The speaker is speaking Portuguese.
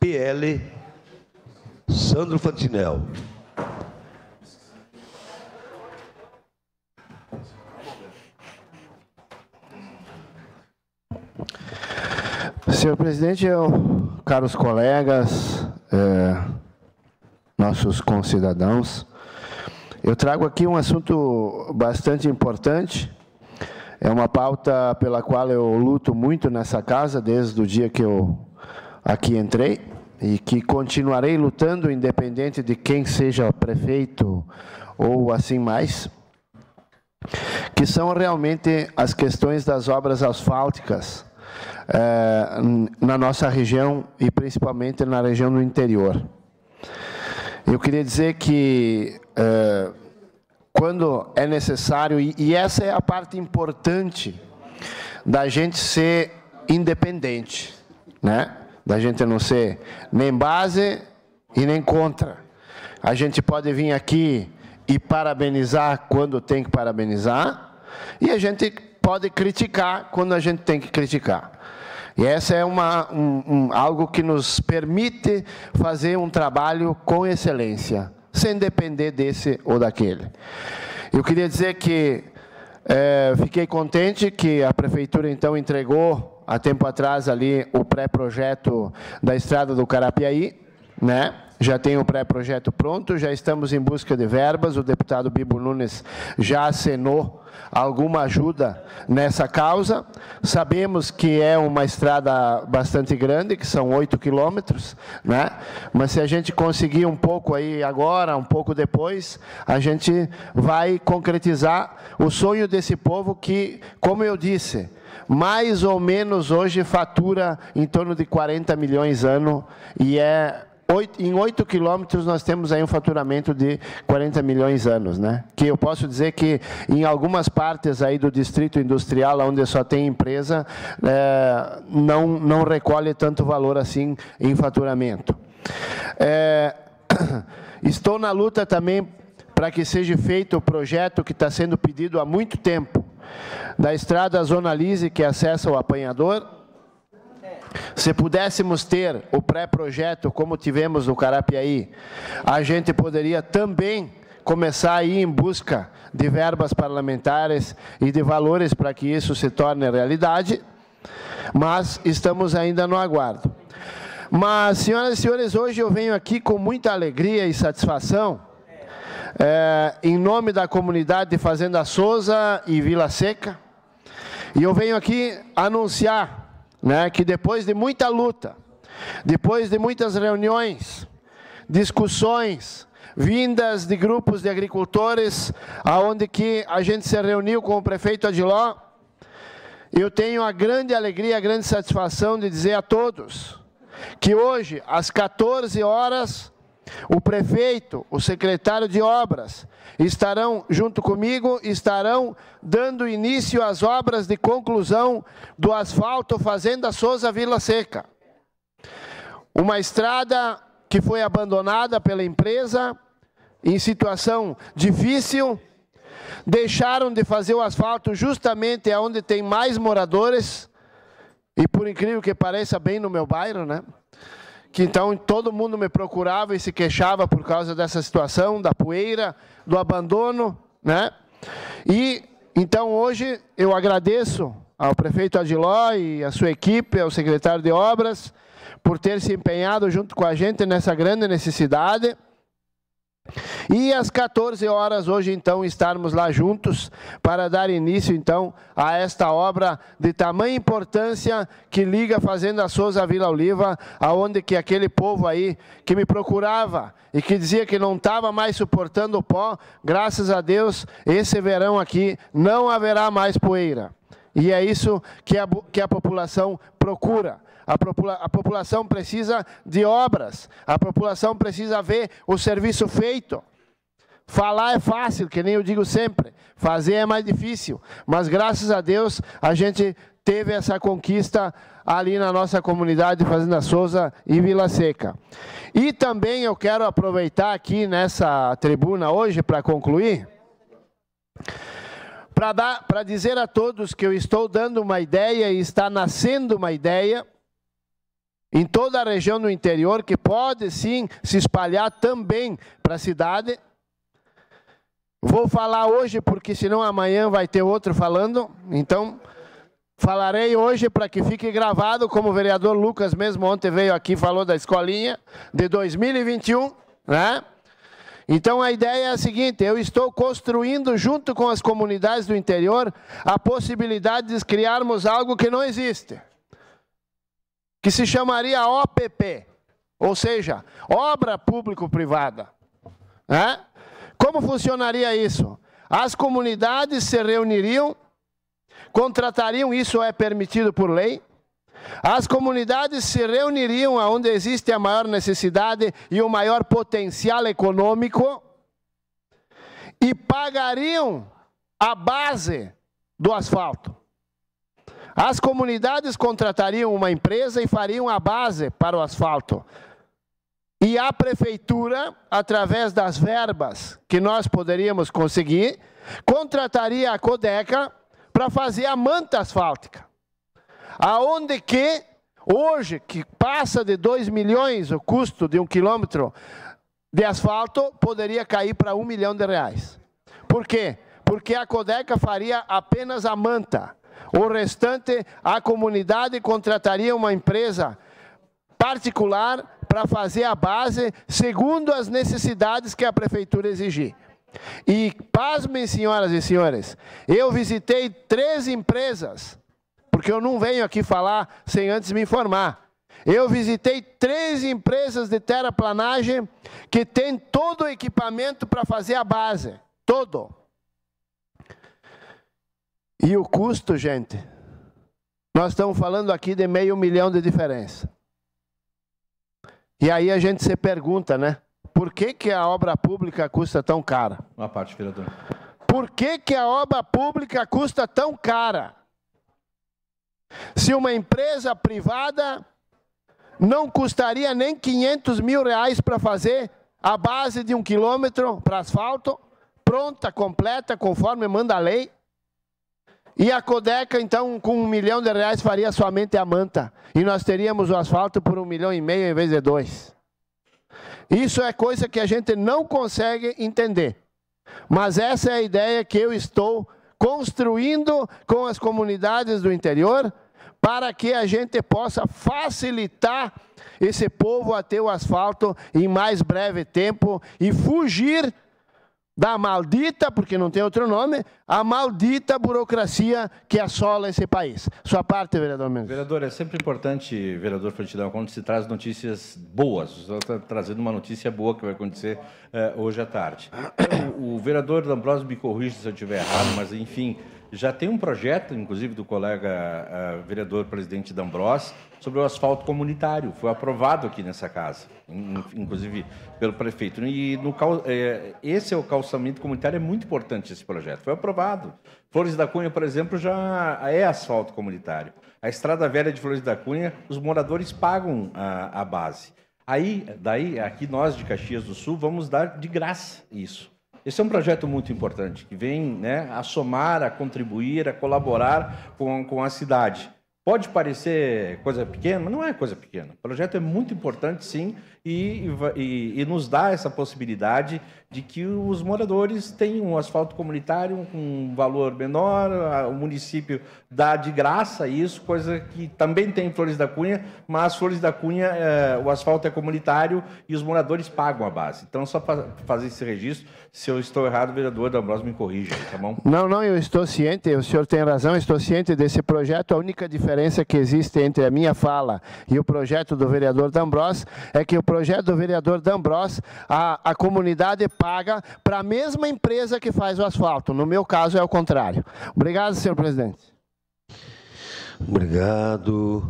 PL, Sandro Fantinel. Senhor presidente, caros colegas, nossos concidadãos, eu trago aqui um assunto bastante importante. É uma pauta pela qual eu luto muito nessa casa desde o dia que eu aqui entrei e que continuarei lutando, independente de quem seja prefeito ou assim mais, que são realmente as questões das obras asfálticas na nossa região e principalmente na região do interior. Eu queria dizer que quando é necessário, e essa é a parte importante da gente ser independente, né? Da gente não ser nem base e nem contra. A gente pode vir aqui e parabenizar quando tem que parabenizar, e a gente pode criticar quando a gente tem que criticar. E essa é algo que nos permite fazer um trabalho com excelência, sem depender desse ou daquele. Eu queria dizer que fiquei contente que a Prefeitura, então, entregou, há tempo atrás, ali, o pré-projeto da Estrada do Carapiaí, né? Já tem o pré-projeto pronto, já estamos em busca de verbas, o deputado Bibo Nunes já acenou alguma ajuda nessa causa. Sabemos que é uma estrada bastante grande, que são 8 quilômetros, né? Mas se a gente conseguir um pouco aí agora, um pouco depois, a gente vai concretizar o sonho desse povo que, como eu disse, mais ou menos hoje fatura em torno de 40 milhões ano, e em 8 quilômetros nós temos aí um faturamento de 40 milhões anos, né? Que eu posso dizer que em algumas partes aí do distrito industrial, onde só tem empresa, não recolhe tanto valor assim em faturamento. Estou na luta também para que seja feito o projeto que está sendo pedido há muito tempo, da estrada Zona Lise, que acessa o apanhador. Se pudéssemos ter o pré-projeto, como tivemos no Carapiaí, a gente poderia também começar a ir em busca de verbas parlamentares e de valores para que isso se torne realidade, mas estamos ainda no aguardo. Mas, senhoras e senhores, hoje eu venho aqui com muita alegria e satisfação, em nome da comunidade de Fazenda Souza e Vila Seca, e eu venho aqui anunciar, né, que depois de muita luta, depois de muitas reuniões, discussões, vindas de grupos de agricultores, aonde que a gente se reuniu com o prefeito Adiló, eu tenho a grande alegria, a grande satisfação de dizer a todos que hoje, às 14 horas, o prefeito, o secretário de obras, estarão, junto comigo, estarão dando início às obras de conclusão do asfalto Fazenda Souza Vila Seca. Uma estrada que foi abandonada pela empresa, em situação difícil, deixaram de fazer o asfalto justamente onde tem mais moradores, e por incrível que pareça, bem no meu bairro, né? Que então todo mundo me procurava e se queixava por causa dessa situação, da poeira, do abandono, né? E então hoje eu agradeço ao prefeito Adiló e a sua equipe, ao secretário de obras, por ter se empenhado junto com a gente nessa grande necessidade. E às 14 horas hoje, então, estarmos lá juntos para dar início, então, a esta obra de tamanha importância que liga a Fazenda Souza à Vila Oliva, aonde que aquele povo aí que me procurava e que dizia que não estava mais suportando o pó, graças a Deus, esse verão aqui não haverá mais poeira. E é isso que a população procura. A população precisa de obras, a população precisa ver o serviço feito. Falar é fácil, que nem eu digo sempre, fazer é mais difícil, mas graças a Deus a gente teve essa conquista ali na nossa comunidade de Fazenda Souza e Vila Seca. E também eu quero aproveitar aqui nessa tribuna hoje, para concluir, para dizer a todos que eu estou dando uma ideia e está nascendo uma ideia. em toda a região do interior, que pode sim se espalhar também para a cidade. Vou falar hoje, porque senão amanhã vai ter outro falando, então falarei hoje para que fique gravado, como o vereador Lucas mesmo ontem veio aqui e falou da escolinha de 2021, né? Então a ideia é a seguinte: eu estou construindo junto com as comunidades do interior a possibilidade de criarmos algo que não existe, que se chamaria OPP, ou seja, Obra Público-Privada, né? Como funcionaria isso? As comunidades se reuniriam, contratariam, isso é permitido por lei. As comunidades se reuniriam onde existe a maior necessidade e o maior potencial econômico e pagariam a base do asfalto. As comunidades contratariam uma empresa e fariam a base para o asfalto. E a prefeitura, através das verbas que nós poderíamos conseguir, contrataria a Codeca para fazer a manta asfáltica. Aonde que, hoje, que passa de 2 milhões o custo de 1 quilômetro de asfalto, poderia cair para R$1 milhão. Por quê? Porque a Codeca faria apenas a manta. O restante, a comunidade contrataria uma empresa particular para fazer a base, segundo as necessidades que a prefeitura exigir. E, pasmem, senhoras e senhores, eu visitei 3 empresas, porque eu não venho aqui falar sem antes me informar. Eu visitei 3 empresas de terraplanagem que têm todo o equipamento para fazer a base. Todo. E o custo, gente, nós estamos falando aqui de R$500 mil de diferença. E aí a gente se pergunta, né? Por que a obra pública custa tão cara? Uma parte, vereador. Por que a obra pública custa tão cara? Se uma empresa privada não custaria nem R$500 mil para fazer a base de 1 quilômetro para asfalto, pronta, completa, conforme manda a lei. E a Codeca, então, com R$1 milhão faria somente a manta. E nós teríamos o asfalto por R$1,5 milhão em vez de 2. Isso é coisa que a gente não consegue entender. Mas essa é a ideia que eu estou construindo com as comunidades do interior, para que a gente possa facilitar esse povo a ter o asfalto em mais breve tempo e fugir da maldita, porque não tem outro nome, a maldita burocracia que assola esse país. Sua parte, vereador Mendes. Vereador, é sempre importante, vereador Fantidão, quando se traz notícias boas. O senhor está trazendo uma notícia boa que vai acontecer hoje à tarde. O vereador D'Ambrosio me corrige se eu estiver errado, mas, enfim, já tem um projeto, inclusive, do colega vereador presidente D'Ambrosio, sobre o asfalto comunitário. Foi aprovado aqui nessa casa, inclusive pelo prefeito. E esse é o calçamento comunitário, é muito importante esse projeto. Foi aprovado. Flores da Cunha, por exemplo, já é asfalto comunitário. A Estrada Velha de Flores da Cunha, os moradores pagam a base. Daí, aqui nós de Caxias do Sul, vamos dar de graça isso. Esse é um projeto muito importante, que vem, né, a somar, a contribuir, a colaborar com a cidade. Pode parecer coisa pequena, mas não é coisa pequena. O projeto é muito importante, sim, e nos dá essa possibilidade de que os moradores tenham um asfalto comunitário com um valor menor, o município dá de graça isso, coisa que também tem em Flores da Cunha, mas Flores da Cunha, o asfalto é comunitário e os moradores pagam a base. Então, só para fazer esse registro, se eu estou errado, o vereador D'Ambrosio me corrija, tá bom? Não, eu estou ciente, o senhor tem razão, eu estou ciente desse projeto. A única diferença que existe entre a minha fala e o projeto do vereador D'Ambrosio é que o projeto do vereador D'Ambrosio, a comunidade paga para a mesma empresa que faz o asfalto. No meu caso, é o contrário. Obrigado, senhor presidente. Obrigado.